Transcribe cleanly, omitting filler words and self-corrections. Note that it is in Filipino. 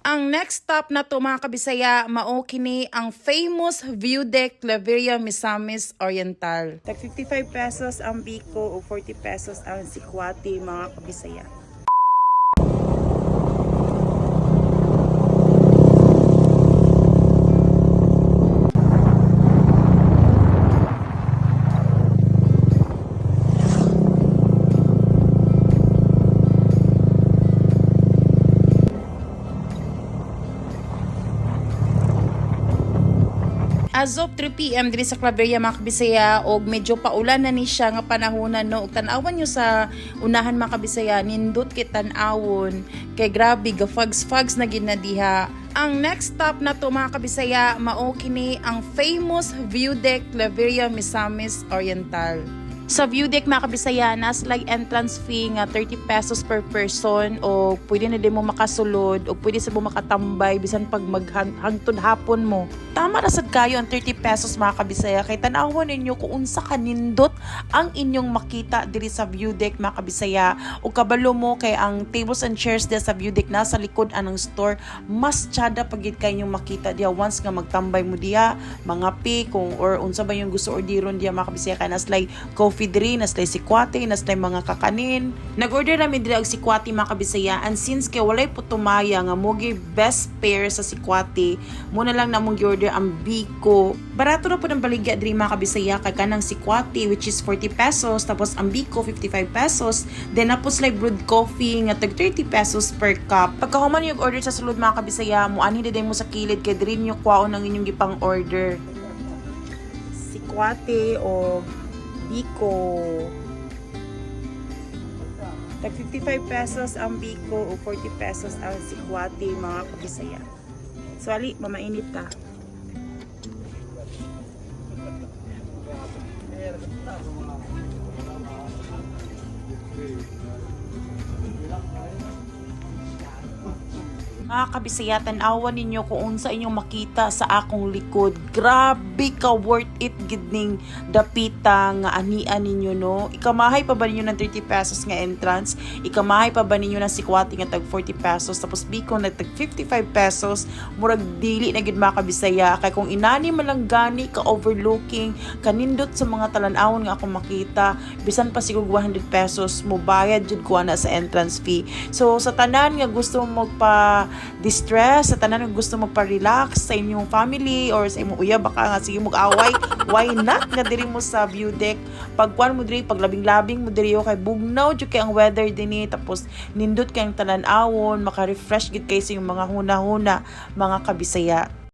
Ang next stop na to mga kabisaya, mao kini ang famous view deck Claveria Misamis Oriental. Tag 55 pesos ang biko o 40 pesos ang sikwati mga kabisaya. As of 3 PM diri sa Claveria mga kabisaya og medyo paulan na ni siya nga panahonan no ug tan-awan nyo sa unahan mga kabisaya nindot kay tan-awon kay grabe gafags-fags na gid na diha. Ang next stop na to mga kabisaya mao kini ang famous view deck Claveria Misamis Oriental. Sa view deck mga kabisaya, nasa like entrance fee nga 30 pesos per person o pwede na din mo makasulod o pwede sa mo makatambay bisan pag maghangtod hapon mo. Tama na sad kayo ang 30 pesos mga kabisaya kay tan-awon ninyo kung unsa kanindot ang inyong makita diri sa view deck mga kabisaya o kabalo mo kay ang tables and chairs sa view deck nasa likod anang store mas tsada pagid kay inyong makita diya once nga magtambay mo diya mga pi kung or unsa ba yung gusto orderon diya mga kabisaya kay nas like coffee diri, naslay sikwati, naslay mga kakanin. Nag-order namin diri og sikwati mga kabisaya and since kay walay putumaya nga mogi best pair sa sikwati, mo na lang namong gi-order ang biko. Barato na po ng baligya diri mga kabisaya kay kanang sikwati which is 40 pesos tapos ang biko 55 pesos. Then napos like brewed coffee nga tag 30 pesos per cup. Pagkahuman yung order sa sulod mga kabisaya, mo ani din mo sa kilid kay diri nyo kwaon ang inyong gipang order. Sikwati o biko. Tag 55 pesos ang biko o 40 pesos ang sikwati mga kabisaya. So ali, mamainit ka. Mga kabisaya, tan-awan ninyo kung unsa inyong makita sa akong likod. Grabe ka worth it gidning dapita nga anian ninyo no. Ikamahay pa ba ninyo ng 30 pesos nga entrance? Ikamahay pa ba ninyo ng sikwati nga tag 40 pesos tapos biko na tag 55 pesos? Murag dili na gid mga kabisaya kay kung inani man lang gani ka overlooking kanindot sa mga talan-awon nga akong makita bisan pa siguro 100 pesos mo bayad jud ko ana sa entrance fee. So sa tanan nga gusto mo magpa distress, sa tanan nga gusto magpa-relax sa inyong family or sa imong uyab baka nga sige mag-away, why not nga diri mo sa view deck. Pagkuan mo diri, paglabing-labing mo diri kay bugnaw jud kay ang weather dinhi tapos nindot kay ang talan-awon, maka-refresh gid kay sa mga huna-huna mga kabisaya.